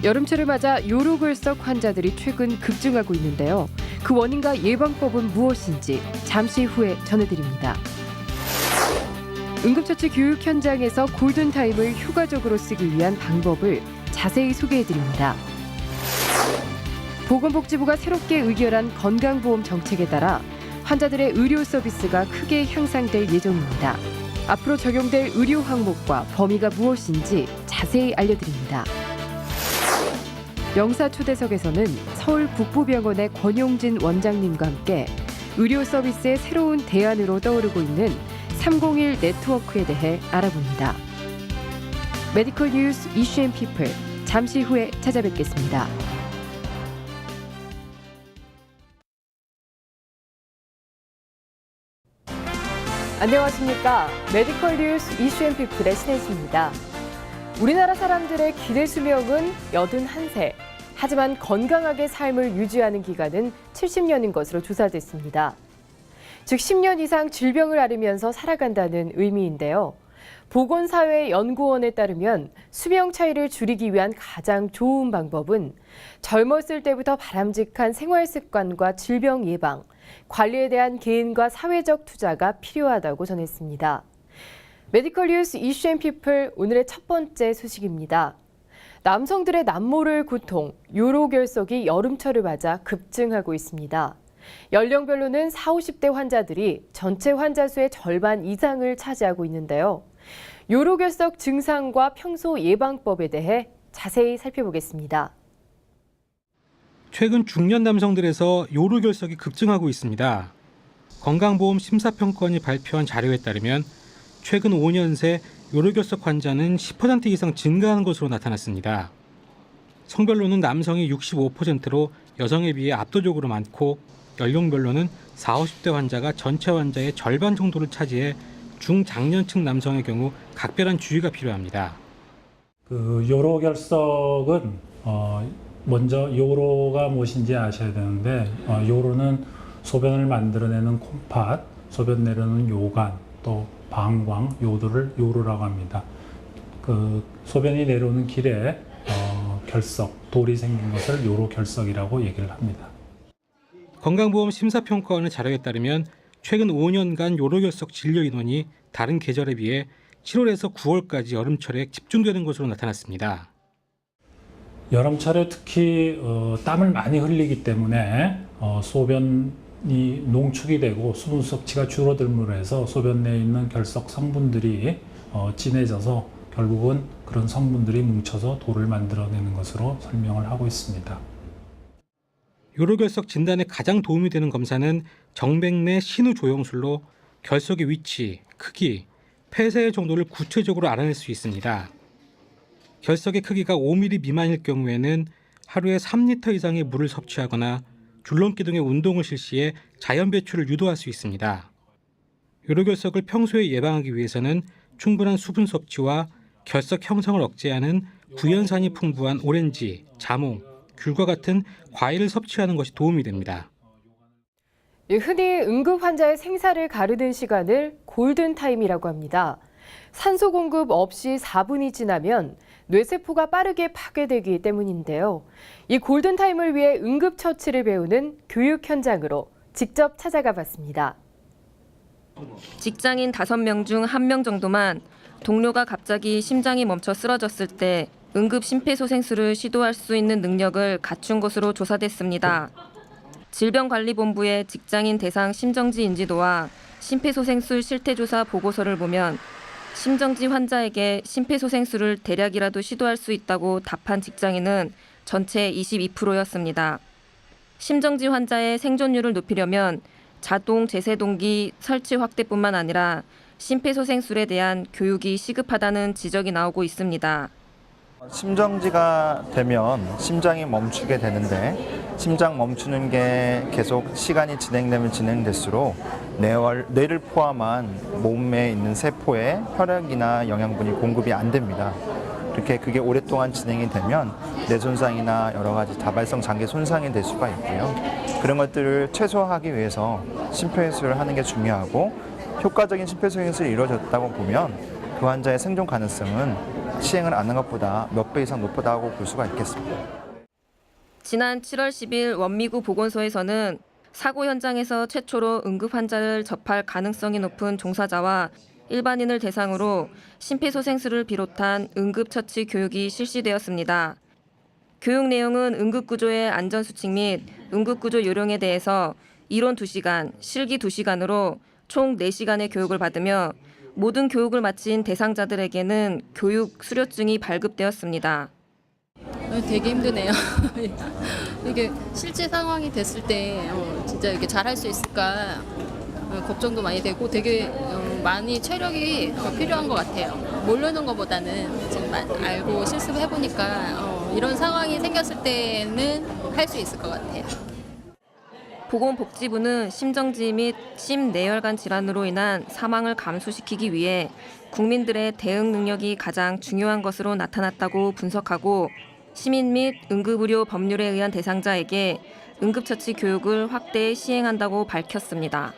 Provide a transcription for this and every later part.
여름철을 맞아 요로결석 환자들이 최근 급증하고 있는데요. 그 원인과 예방법은 무엇인지 잠시 후에 전해드립니다. 응급처치 교육 현장에서 골든타임을 효과적으로 쓰기 위한 방법을 자세히 소개해드립니다. 보건복지부가 새롭게 의결한 건강보험 정책에 따라 환자들의 의료 서비스가 크게 향상될 예정입니다. 앞으로 적용될 의료 항목과 범위가 무엇인지 자세히 알려드립니다. 명사초대석에서는 서울북부병원의 권용진 원장님과 함께 의료 서비스의 새로운 대안으로 떠오르고 있는 301 네트워크에 대해 알아봅니다. 메디컬 뉴스 이슈 앤 피플, 잠시 후에 찾아뵙겠습니다. 안녕하십니까. 메디컬 뉴스 이슈 앤 피플의 신혜수입니다. 우리나라 사람들의 기대 수명은 81세. 하지만 건강하게 삶을 유지하는 기간은 70년인 것으로 조사됐습니다. 즉 10년 이상 질병을 앓으면서 살아간다는 의미인데요. 보건사회연구원에 따르면 수명 차이를 줄이기 위한 가장 좋은 방법은 젊었을 때부터 바람직한 생활 습관과 질병 예방, 관리에 대한 개인과 사회적 투자가 필요하다고 전했습니다. 메디컬 뉴스 이슈 앤 피플, 오늘의 첫 번째 소식입니다. 남성들의 남모를 고통, 요로결석이 여름철을 맞아 급증하고 있습니다. 연령별로는 40, 50대 환자들이 전체 환자 수의 절반 이상을 차지하고 있는데요. 요로결석 증상과 평소 예방법에 대해 자세히 살펴보겠습니다. 최근 중년 남성들에서 요로결석이 급증하고 있습니다. 건강보험 심사평가원이 발표한 자료에 따르면 최근 5년 새 요로결석 환자는 10% 이상 증가하는 것으로 나타났습니다. 성별로는 남성이 65%로 여성에 비해 압도적으로 많고 연령별로는 40, 50대 환자가 전체 환자의 절반 정도를 차지해 중장년층 남성의 경우 각별한 주의가 필요합니다. 요로결석은 먼저 요로가 무엇인지 아셔야 되는데 요로는 소변을 만들어내는 콩팥, 소변 내려는 요관, 또 방광, 요도를 요로라고 합니다. 소변이 내려오는 길에 결석, 돌이 생긴 것을 요로결석이라고 얘기를 합니다. 건강보험 심사평가원의 자료에 따르면 최근 5년간 요로결석 진료 인원이 다른 계절에 비해 7월에서 9월까지 여름철에 집중되는 것으로 나타났습니다. 여름철에 특히 땀을 많이 흘리기 때문에 소변이 농축이 되고 수분 섭취가 줄어들므로 해서 소변 내에 있는 결석 성분들이 진해져서 결국은 그런 성분들이 뭉쳐서 돌을 만들어내는 것으로 설명을 하고 있습니다. 요로결석 진단에 가장 도움이 되는 검사는 정맥 신우조영술로 결석의 위치, 크기, 폐쇄의 정도를 구체적으로 알아낼 수 있습니다. 결석의 크기가 5mm 미만일 경우에는 하루에 3리터 이상의 물을 섭취하거나 줄넘기 등의 운동을 실시해 자연 배출을 유도할 수 있습니다. 요로결석을 평소에 예방하기 위해서는 충분한 수분 섭취와 결석 형성을 억제하는 구연산이 풍부한 오렌지, 자몽, 귤과 같은 과일을 섭취하는 것이 도움이 됩니다. 흔히 응급 환자의 생사를 가르는 시간을 골든타임이라고 합니다. 산소 공급 없이 4분이 지나면 뇌세포가 빠르게 파괴되기 때문인데요. 이 골든타임을 위해 응급처치를 배우는 교육 현장으로 직접 찾아가 봤습니다. 직장인 5명 중 1명 정도만 동료가 갑자기 심장이 멈춰 쓰러졌을 때 응급 심폐소생술을 시도할 수 있는 능력을 갖춘 것으로 조사됐습니다. 질병관리본부의 직장인 대상 심정지 인지도와 심폐소생술 실태조사 보고서를 보면 심정지 환자에게 심폐소생술을 대략이라도 시도할 수 있다고 답한 직장인은 전체 22%였습니다. 심정지 환자의 생존율을 높이려면 자동 제세동기 설치 확대뿐만 아니라 심폐소생술에 대한 교육이 시급하다는 지적이 나오고 있습니다. 심정지가 되면 심장이 멈추게 되는데 심장 멈추는 게 계속 시간이 진행되면 진행될수록 뇌를 포함한 몸에 있는 세포에 혈액이나 영양분이 공급이 안 됩니다. 이렇게 그게 오랫동안 진행이 되면 뇌 손상이나 여러 가지 다발성 장기 손상이 될 수가 있고요. 그런 것들을 최소화하기 위해서 심폐소생술을 하는 게 중요하고 효과적인 심폐소생술이 이루어졌다고 보면 그 환자의 생존 가능성은 시행을 안 한 것보다 몇 배 이상 높다고 볼 수가 있겠습니다. 지난 7월 10일 원미구 보건소에서는 사고 현장에서 최초로 응급 환자를 접할 가능성이 높은 종사자와 일반인을 대상으로 심폐소생술을 비롯한 응급처치 교육이 실시되었습니다. 교육 내용은 응급구조의 안전수칙 및 응급구조 요령에 대해서 이론 2시간, 실기 2시간으로 총 4시간의 교육을 받으며 모든 교육을 마친 대상자들에게는 교육 수료증이 발급되었습니다. 되게 힘드네요. 이게 실제 상황이 됐을 때 진짜 이렇게 잘할 수 있을까 걱정도 많이 되고 되게 많이 체력이 필요한 것 같아요. 모르는 것보다는 지금 알고 실습을 해보니까 이런 상황이 생겼을 때는 할 수 있을 것 같아요. 보건복지부는 심정지 및 심내혈관 질환으로 인한 사망을 감소시키기 위해 국민들의 대응 능력이 가장 중요한 것으로 나타났다고 분석하고 시민 및 응급의료 법률에 의한 대상자에게 응급처치 교육을 확대 시행한다고 밝혔습니다.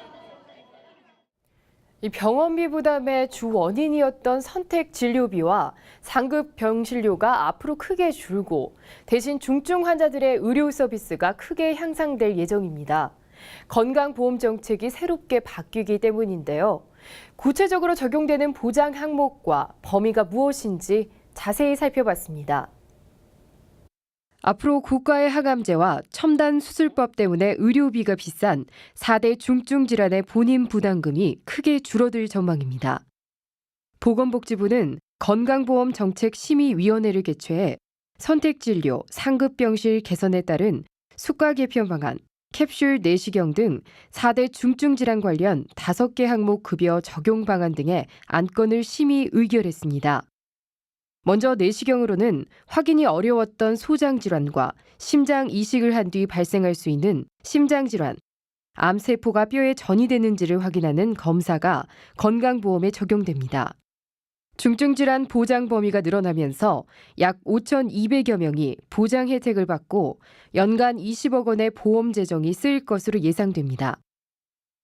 이 병원비 부담의 주 원인이었던 선택 진료비와 상급 병실료가 앞으로 크게 줄고 대신 중증 환자들의 의료 서비스가 크게 향상될 예정입니다. 건강보험 정책이 새롭게 바뀌기 때문인데요. 구체적으로 적용되는 보장 항목과 범위가 무엇인지 자세히 살펴봤습니다. 앞으로 고가의 항암제와 첨단 수술법 때문에 의료비가 비싼 4대 중증 질환의 본인 부담금이 크게 줄어들 전망입니다. 보건복지부는 건강보험 정책 심의위원회를 개최해 선택진료, 상급병실 개선에 따른 수가 개편 방안, 캡슐 내시경 등 4대 중증 질환 관련 5개 항목 급여 적용 방안 등의 안건을 심의 의결했습니다. 먼저 내시경으로는 확인이 어려웠던 소장질환과 심장 이식을 한 뒤 발생할 수 있는 심장질환, 암세포가 뼈에 전이되는지를 확인하는 검사가 건강보험에 적용됩니다. 중증질환 보장 범위가 늘어나면서 약 5,200여 명이 보장 혜택을 받고 연간 20억 원의 보험 재정이 쓰일 것으로 예상됩니다.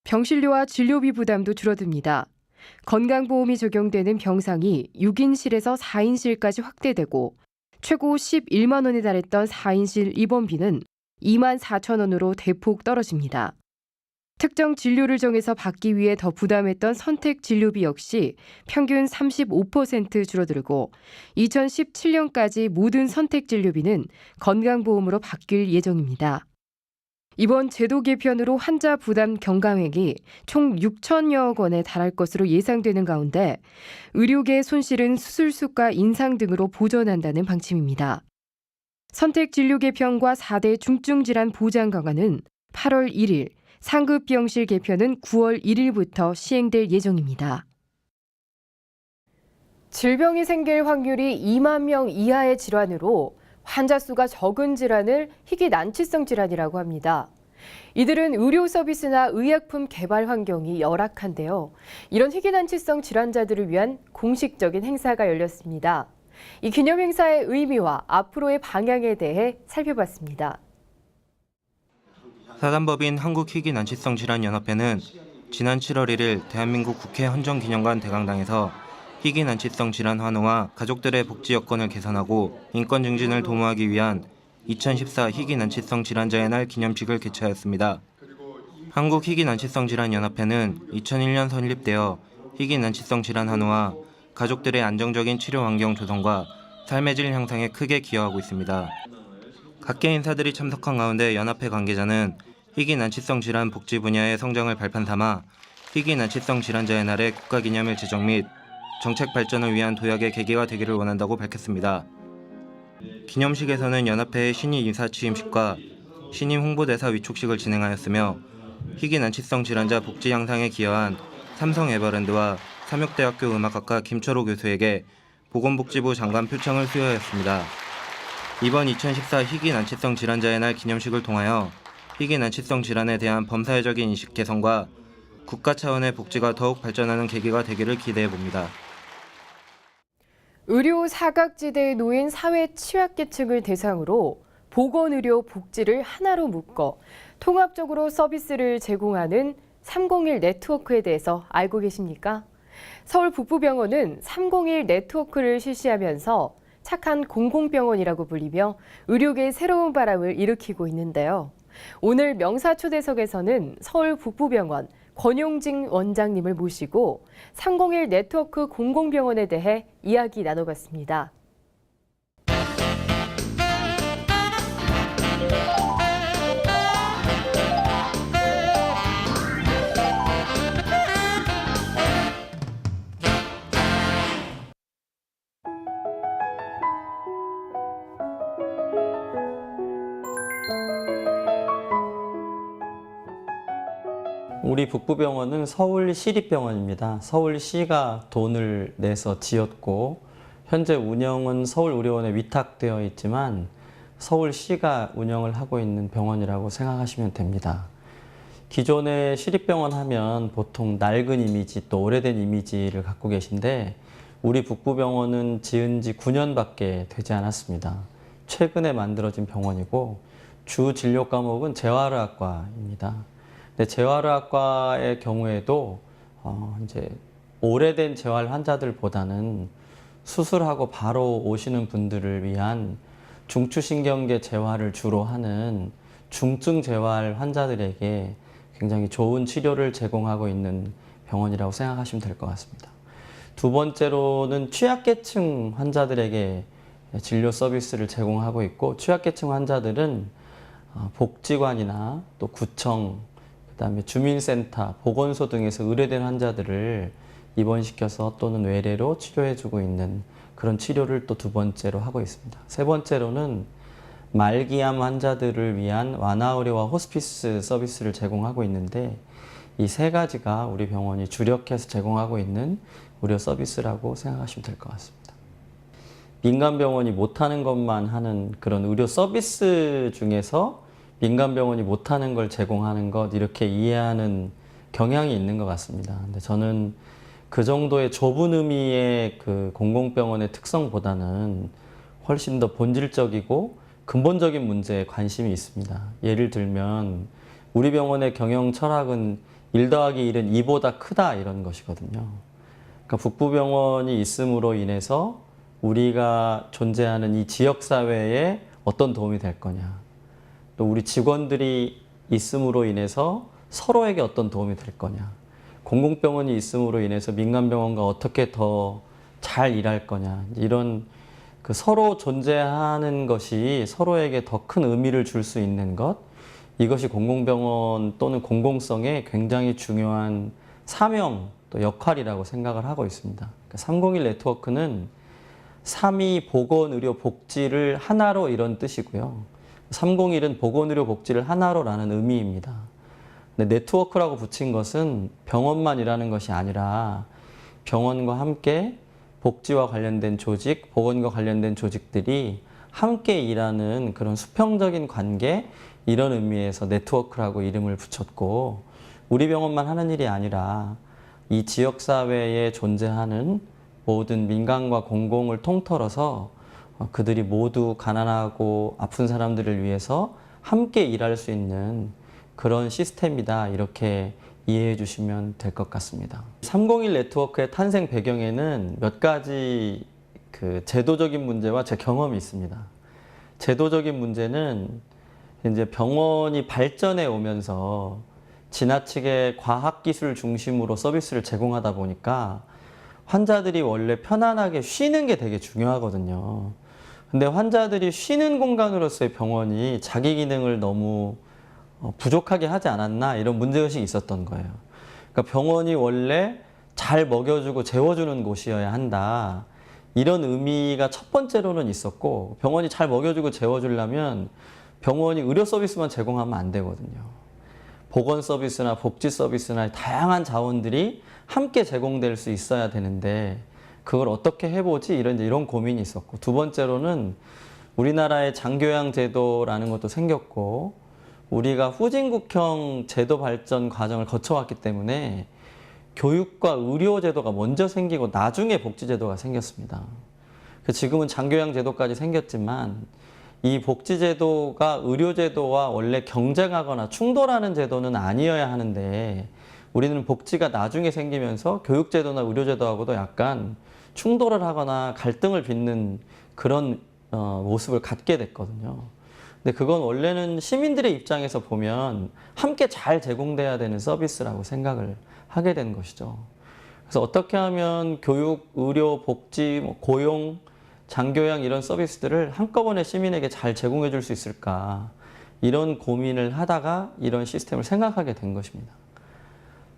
병실료와 진료비 부담도 줄어듭니다. 건강보험이 적용되는 병상이 6인실에서 4인실까지 확대되고 최고 11만 원에 달했던 4인실 입원비는 2만 4천 원으로 대폭 떨어집니다. 특정 진료를 정해서 받기 위해 더 부담했던 선택 진료비 역시 평균 35% 줄어들고 2017년까지 모든 선택 진료비는 건강보험으로 바뀔 예정입니다. 이번 제도 개편으로 환자 부담 경감액이 총 6천여억 원에 달할 것으로 예상되는 가운데 의료계의 손실은 수술수가 인상 등으로 보전한다는 방침입니다. 선택 진료 개편과 4대 중증질환 보장 강화는 8월 1일, 상급병실 개편은 9월 1일부터 시행될 예정입니다. 질병이 생길 확률이 2만 명 이하의 질환으로 환자 수가 적은 질환을 희귀난치성 질환이라고 합니다. 이들은 의료 서비스나 의약품 개발 환경이 열악한데요. 이런 희귀난치성 질환자들을 위한 공식적인 행사가 열렸습니다. 이 기념 행사의 의미와 앞으로의 방향에 대해 살펴봤습니다. 사단법인 한국희귀난치성질환연합회는 지난 7월 1일 대한민국 국회 헌정기념관 대강당에서 희귀난치성 질환 환호와 가족들의 복지 여건을 개선하고 인권 증진을 도모하기 위한 2014 희귀난치성 질환자의 날 기념식을 개최하였습니다. 한국희귀난치성 질환연합회는 2001년 설립되어 희귀난치성 질환 환호와 가족들의 안정적인 치료 환경 조성과 삶의 질 향상에 크게 기여하고 있습니다. 각계 인사들이 참석한 가운데 연합회 관계자는 희귀난치성 질환 복지 분야의 성장을 발판 삼아 희귀난치성 질환자의 날의 국가기념일 제정 및 정책 발전을 위한 도약의 계기가 되기를 원한다고 밝혔습니다. 기념식에서는 연합회의 신임 이사 취임식과 신임 홍보대사 위촉식을 진행하였으며 희귀난치성 질환자 복지 향상에 기여한 삼성 에버랜드와 삼육대학교 음악학과 김철호 교수에게 보건복지부 장관 표창을 수여하였습니다. 이번 2014 희귀난치성 질환자의 날 기념식을 통하여 희귀난치성 질환에 대한 범사회적인 인식 개선과 국가 차원의 복지가 더욱 발전하는 계기가 되기를 기대해봅니다. 의료 사각지대에 놓인 사회 취약계층을 대상으로 보건의료 복지를 하나로 묶어 통합적으로 서비스를 제공하는 301 네트워크에 대해서 알고 계십니까? 서울 북부병원은 301 네트워크를 실시하면서 착한 공공병원이라고 불리며 의료계의 새로운 바람을 일으키고 있는데요. 오늘 명사초대석에서는 서울 북부병원 권용진 원장님을 모시고 301 네트워크 공공병원에 대해 이야기 나눠봤습니다. 우리 북부병원은 서울시립병원입니다. 서울시가 돈을 내서 지었고 현재 운영은 서울의료원에 위탁되어 있지만 서울시가 운영을 하고 있는 병원이라고 생각하시면 됩니다. 기존의 시립병원 하면 보통 낡은 이미지 또 오래된 이미지를 갖고 계신데 우리 북부병원은 지은 지 9년밖에 되지 않았습니다. 최근에 만들어진 병원이고 주 진료 과목은 재활의학과입니다. 근데 재활의학과의 경우에도 이제 오래된 재활 환자들보다는 수술하고 바로 오시는 분들을 위한 중추신경계 재활을 주로 하는 중증 재활 환자들에게 굉장히 좋은 치료를 제공하고 있는 병원이라고 생각하시면 될 것 같습니다. 두 번째로는 취약계층 환자들에게 진료 서비스를 제공하고 있고 취약계층 환자들은 복지관이나 또 구청 그다음에 주민센터, 보건소 등에서 의뢰된 환자들을 입원시켜서 또는 외래로 치료해주고 있는 그런 치료를 또 두 번째로 하고 있습니다. 세 번째로는 말기암 환자들을 위한 완화의료와 호스피스 서비스를 제공하고 있는데 이 세 가지가 우리 병원이 주력해서 제공하고 있는 의료 서비스라고 생각하시면 될 것 같습니다. 민간병원이 못하는 것만 하는 그런 의료 서비스 중에서 민간병원이 못하는 걸 제공하는 것 이렇게 이해하는 경향이 있는 것 같습니다. 근데 저는 그 정도의 좁은 의미의 그 공공병원의 특성보다는 훨씬 더 본질적이고 근본적인 문제에 관심이 있습니다. 예를 들면 우리 병원의 경영 철학은 1 더하기 1은 2보다 크다 이런 것이거든요. 그러니까 북부병원이 있음으로 인해서 우리가 존재하는 이 지역사회에 어떤 도움이 될 거냐. 또 우리 직원들이 있음으로 인해서 서로에게 어떤 도움이 될 거냐. 공공병원이 있음으로 인해서 민간병원과 어떻게 더 잘 일할 거냐. 이런 그 서로 존재하는 것이 서로에게 더 큰 의미를 줄 수 있는 것. 이것이 공공병원 또는 공공성의 굉장히 중요한 사명 또 역할이라고 생각을 하고 있습니다. 그러니까 301 네트워크는 3위 보건의료복지를 하나로 이런 뜻이고요. 301은 보건의료복지를 하나로라는 의미입니다. 근데 네트워크라고 붙인 것은 병원만 일하는 것이 아니라 병원과 함께 복지와 관련된 조직, 보건과 관련된 조직들이 함께 일하는 그런 수평적인 관계 이런 의미에서 네트워크라고 이름을 붙였고 우리 병원만 하는 일이 아니라 이 지역사회에 존재하는 모든 민간과 공공을 통틀어서 그들이 모두 가난하고 아픈 사람들을 위해서 함께 일할 수 있는 그런 시스템이다 이렇게 이해해 주시면 될 것 같습니다. 301 네트워크의 탄생 배경에는 몇 가지 그 제도적인 문제와 제 경험이 있습니다. 제도적인 문제는 이제 병원이 발전해 오면서 지나치게 과학기술 중심으로 서비스를 제공하다 보니까 환자들이 원래 편안하게 쉬는 게 되게 중요하거든요. 근데 환자들이 쉬는 공간으로서의 병원이 자기 기능을 너무 부족하게 하지 않았나 이런 문제의식이 있었던 거예요. 그러니까 병원이 원래 잘 먹여주고 재워주는 곳이어야 한다. 이런 의미가 첫 번째로는 있었고 병원이 잘 먹여주고 재워주려면 병원이 의료 서비스만 제공하면 안 되거든요. 보건 서비스나 복지 서비스나 다양한 자원들이 함께 제공될 수 있어야 되는데 그걸 어떻게 해보지? 이런 고민이 있었고 두 번째로는 우리나라의 장교양 제도라는 것도 생겼고 우리가 후진국형 제도 발전 과정을 거쳐왔기 때문에 교육과 의료 제도가 먼저 생기고 나중에 복지 제도가 생겼습니다. 지금은 장교양 제도까지 생겼지만 이 복지 제도가 의료 제도와 원래 경쟁하거나 충돌하는 제도는 아니어야 하는데 우리는 복지가 나중에 생기면서 교육제도나 의료제도하고도 약간 충돌을 하거나 갈등을 빚는 그런 모습을 갖게 됐거든요. 근데 그건 원래는 시민들의 입장에서 보면 함께 잘 제공돼야 되는 서비스라고 생각을 하게 된 것이죠. 그래서 어떻게 하면 교육, 의료, 복지, 고용, 장교양 이런 서비스들을 한꺼번에 시민에게 잘 제공해 줄 수 있을까, 이런 고민을 하다가 이런 시스템을 생각하게 된 것입니다.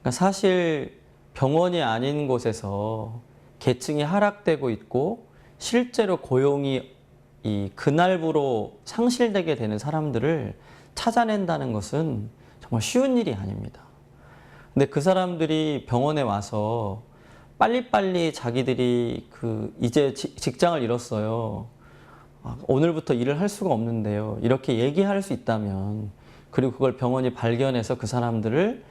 그러니까 사실 병원이 아닌 곳에서 계층이 하락되고 있고 실제로 고용이 이 그날부로 상실되게 되는 사람들을 찾아낸다는 것은 정말 쉬운 일이 아닙니다. 근데 그 사람들이 병원에 와서 빨리빨리 자기들이 이제 직장을 잃었어요. 오늘부터 일을 할 수가 없는데요. 이렇게 얘기할 수 있다면, 그리고 그걸 병원이 발견해서 그 사람들을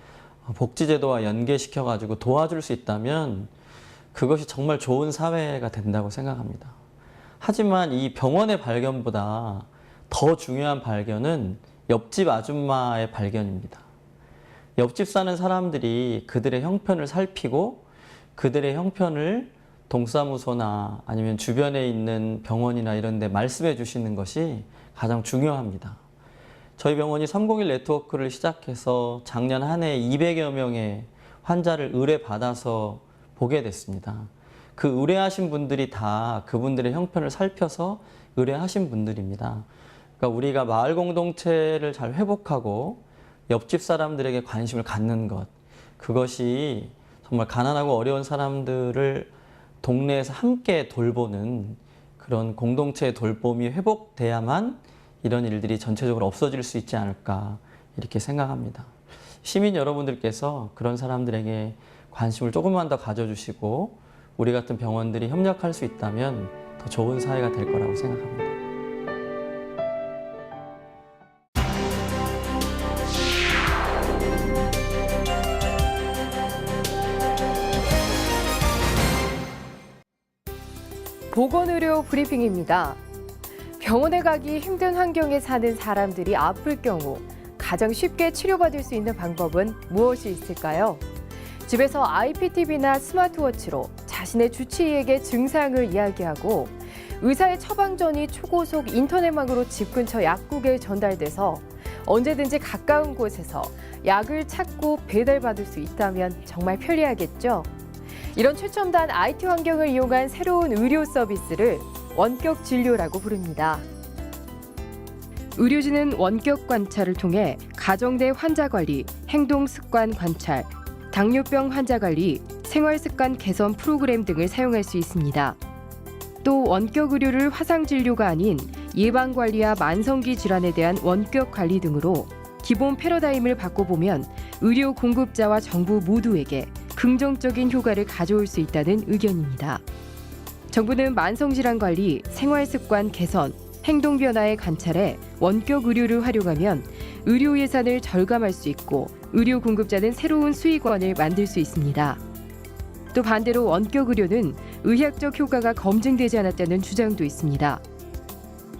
복지제도와 연계시켜가지고 도와줄 수 있다면 그것이 정말 좋은 사회가 된다고 생각합니다. 하지만 이 병원의 발견보다 더 중요한 발견은 옆집 아줌마의 발견입니다. 옆집 사는 사람들이 그들의 형편을 살피고 그들의 형편을 동사무소나 아니면 주변에 있는 병원이나 이런 데 말씀해 주시는 것이 가장 중요합니다. 저희 병원이 301 네트워크를 시작해서 작년 한 해 200여 명의 환자를 의뢰받아서 보게 됐습니다. 그 의뢰하신 분들이 다 그분들의 형편을 살펴서 의뢰하신 분들입니다. 그러니까 우리가 마을 공동체를 잘 회복하고 옆집 사람들에게 관심을 갖는 것, 그것이 정말 가난하고 어려운 사람들을 동네에서 함께 돌보는 그런 공동체의 돌봄이 회복돼야만 이런 일들이 전체적으로 없어질 수 있지 않을까, 이렇게 생각합니다. 시민 여러분들께서 그런 사람들에게 관심을 조금만 더 가져주시고 우리 같은 병원들이 협력할 수 있다면 더 좋은 사회가 될 거라고 생각합니다. 보건의료 브리핑입니다. 병원에 가기 힘든 환경에 사는 사람들이 아플 경우 가장 쉽게 치료받을 수 있는 방법은 무엇이 있을까요? 집에서 IPTV나 스마트워치로 자신의 주치의에게 증상을 이야기하고 의사의 처방전이 초고속 인터넷망으로 집 근처 약국에 전달돼서 언제든지 가까운 곳에서 약을 찾고 배달받을 수 있다면 정말 편리하겠죠? 이런 최첨단 IT 환경을 이용한 새로운 의료 서비스를 원격 진료라고 부릅니다. 의료진은 원격 관찰을 통해 가정 내 환자 관리, 행동 습관 관찰, 당뇨병 환자 관리, 생활 습관 개선 프로그램 등을 사용할 수 있습니다. 또 원격 의료를 화상 진료가 아닌 예방 관리와 만성기 질환에 대한 원격 관리 등으로 기본 패러다임을 바꿔보면 의료 공급자와 정부 모두에게 긍정적인 효과를 가져올 수 있다는 의견입니다. 정부는 만성질환 관리, 생활 습관 개선, 행동 변화의 관찰에 원격 의료를 활용하면 의료 예산을 절감할 수 있고 의료 공급자는 새로운 수익원을 만들 수 있습니다. 또 반대로 원격 의료는 의학적 효과가 검증되지 않았다는 주장도 있습니다.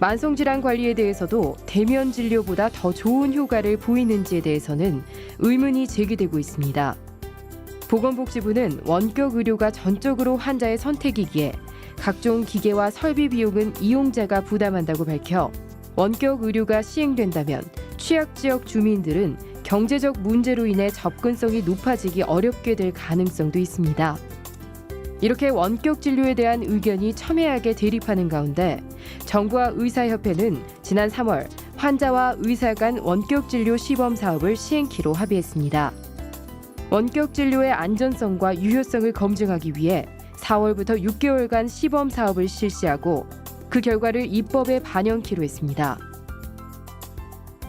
만성질환 관리에 대해서도 대면 진료보다 더 좋은 효과를 보이는지에 대해서는 의문이 제기되고 있습니다. 보건복지부는 원격 의료가 전적으로 환자의 선택이기에 각종 기계와 설비 비용은 이용자가 부담한다고 밝혀 원격 의료가 시행된다면 취약지역 주민들은 경제적 문제로 인해 접근성이 높아지기 어렵게 될 가능성도 있습니다. 이렇게 원격 진료에 대한 의견이 첨예하게 대립하는 가운데 정부와 의사협회는 지난 3월 환자와 의사 간 원격 진료 시범 사업을 시행키로 합의했습니다. 원격 진료의 안전성과 유효성을 검증하기 위해 4월부터 6개월간 시범 사업을 실시하고 그 결과를 입법에 반영키로 했습니다.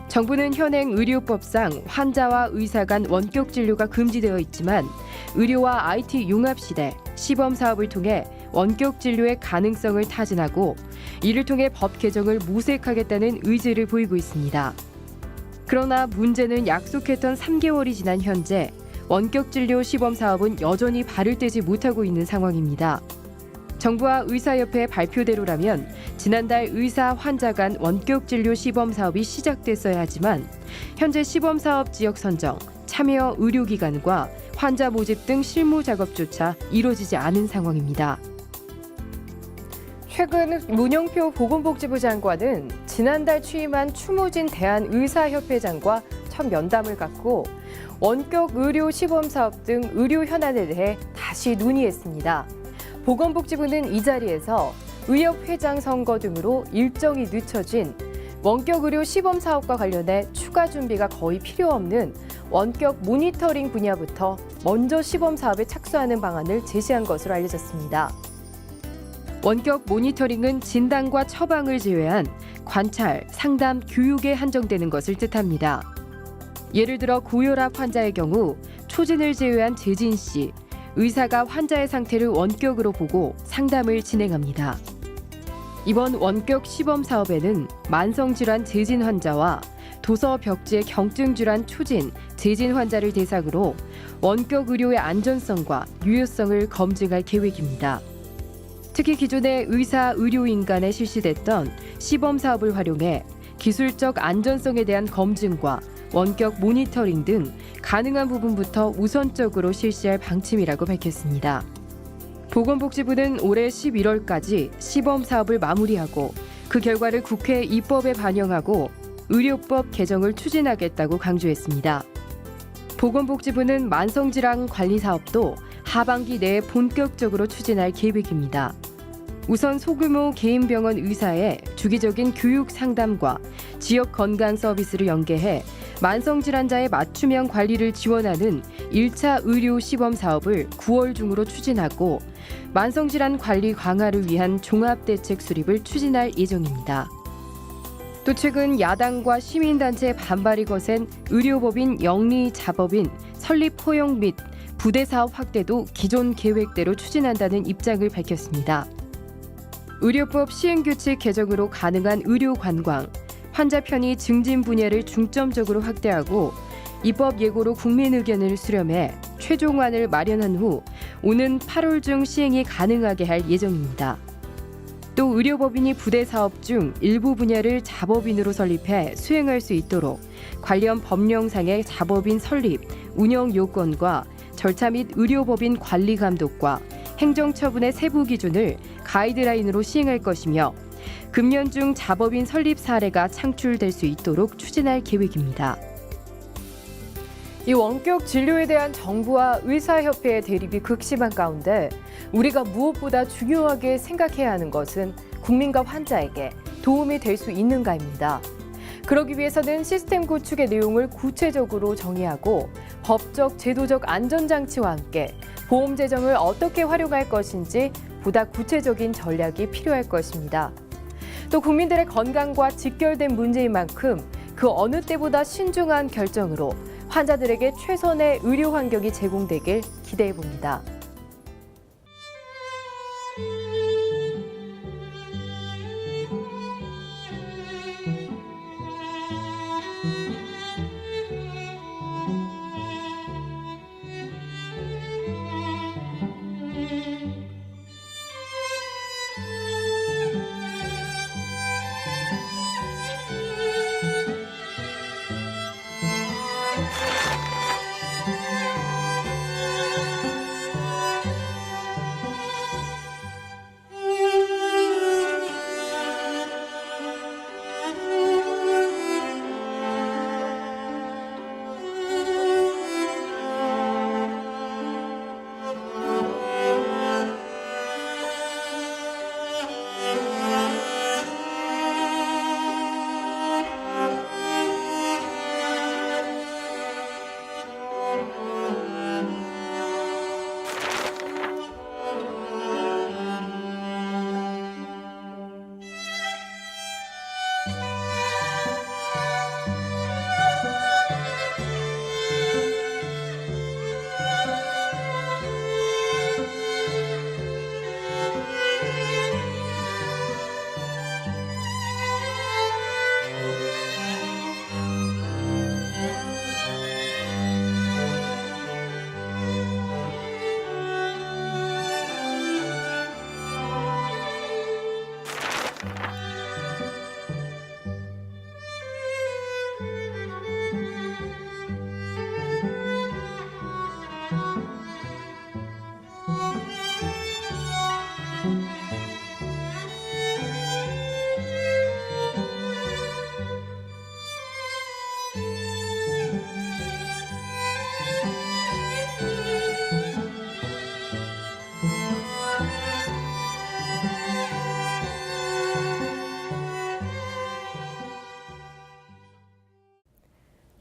정부는 현행 의료법상 환자와 의사 간 원격 진료가 금지되어 있지만 의료와 IT 융합 시대 시범 사업을 통해 원격 진료의 가능성을 타진하고 이를 통해 법 개정을 모색하겠다는 의지를 보이고 있습니다. 그러나 문제는 약속했던 3개월이 지난 현재 원격 진료 시범 사업은 여전히 발을 떼지 못하고 있는 상황입니다. 정부와 의사협회 발표대로라면 지난달 의사 환자 간 원격 진료 시범 사업이 시작됐어야 하지만 현재 시범 사업 지역 선정, 참여 의료기관과 환자 모집 등 실무 작업조차 이루어지지 않은 상황입니다. 최근 문영표 보건복지부 장관은 지난달 취임한 추모진 대한의사협회장과 첫 면담을 갖고 원격 의료 시범사업 등 의료 현안에 대해 다시 논의했습니다. 보건복지부는 이 자리에서 의협회장 선거 등으로 일정이 늦춰진 원격 의료 시범사업과 관련해 추가 준비가 거의 필요 없는 원격 모니터링 분야부터 먼저 시범사업에 착수하는 방안을 제시한 것으로 알려졌습니다. 원격 모니터링은 진단과 처방을 제외한 관찰, 상담, 교육에 한정되는 것을 뜻합니다. 예를 들어 고혈압 환자의 경우 초진을 제외한 재진 시, 의사가 환자의 상태를 원격으로 보고 상담을 진행합니다. 이번 원격 시범 사업에는 만성질환 재진 환자와 도서 벽지의 경증질환 초진, 재진 환자를 대상으로 원격 의료의 안전성과 유효성을 검증할 계획입니다. 특히 기존의 의사, 의료인간에 실시됐던 시범 사업을 활용해 기술적 안전성에 대한 검증과 원격 모니터링 등 가능한 부분부터 우선적으로 실시할 방침이라고 밝혔습니다. 보건복지부는 올해 11월까지 시범 사업을 마무리하고 그 결과를 국회 입법에 반영하고 의료법 개정을 추진하겠다고 강조했습니다. 보건복지부는 만성질환 관리 사업도 하반기 내에 본격적으로 추진할 계획입니다. 우선 소규모 개인 병원 의사의 주기적인 교육 상담과 지역 건강 서비스를 연계해 만성질환자의 맞춤형 관리를 지원하는 1차 의료 시범 사업을 9월 중으로 추진하고 만성질환 관리 강화를 위한 종합대책 수립을 추진할 예정입니다. 또 최근 야당과 시민단체의 반발이 거센 의료법인 영리자법인 설립 허용 및 부대사업 확대도 기존 계획대로 추진한다는 입장을 밝혔습니다. 의료법 시행규칙 개정으로 가능한 의료 관광, 환자 편의 증진 분야를 중점적으로 확대하고 입법 예고로 국민 의견을 수렴해 최종안을 마련한 후 오는 8월 중 시행이 가능하게 할 예정입니다. 또 의료법인이 부대 사업 중 일부 분야를 자법인으로 설립해 수행할 수 있도록 관련 법령상의 자법인 설립, 운영 요건과 절차 및 의료법인 관리 감독과 행정처분의 세부 기준을 가이드라인으로 시행할 것이며 금년 중 자법인 설립 사례가 창출될 수 있도록 추진할 계획입니다. 이 원격 진료에 대한 정부와 의사협회의 대립이 극심한 가운데 우리가 무엇보다 중요하게 생각해야 하는 것은 국민과 환자에게 도움이 될 수 있는가입니다. 그러기 위해서는 시스템 구축의 내용을 구체적으로 정의하고 법적, 제도적 안전장치와 함께 보험 재정을 어떻게 활용할 것인지 보다 구체적인 전략이 필요할 것입니다. 또 국민들의 건강과 직결된 문제인 만큼 그 어느 때보다 신중한 결정으로 환자들에게 최선의 의료 환경이 제공되길 기대해 봅니다.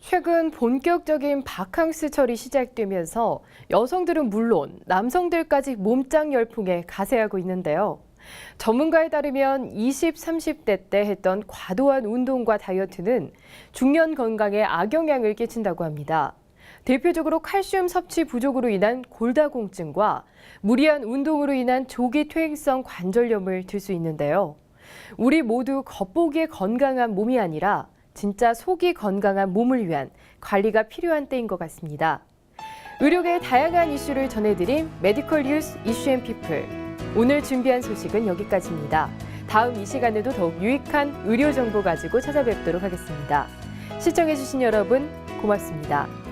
최근 본격적인 바캉스철이 시작되면서 여성들은 물론 남성들까지 몸짱 열풍에 가세하고 있는데요. 전문가에 따르면 20, 30대 때 했던 과도한 운동과 다이어트는 중년 건강에 악영향을 끼친다고 합니다. 대표적으로 칼슘 섭취 부족으로 인한 골다공증과 무리한 운동으로 인한 조기 퇴행성 관절염을 들 수 있는데요. 우리 모두 겉보기에 건강한 몸이 아니라 진짜 속이 건강한 몸을 위한 관리가 필요한 때인 것 같습니다. 의료계의 다양한 이슈를 전해드린 메디컬 뉴스 이슈앤피플. 오늘 준비한 소식은 여기까지입니다. 다음 이 시간에도 더욱 유익한 의료 정보 가지고 찾아뵙도록 하겠습니다. 시청해주신 여러분 고맙습니다.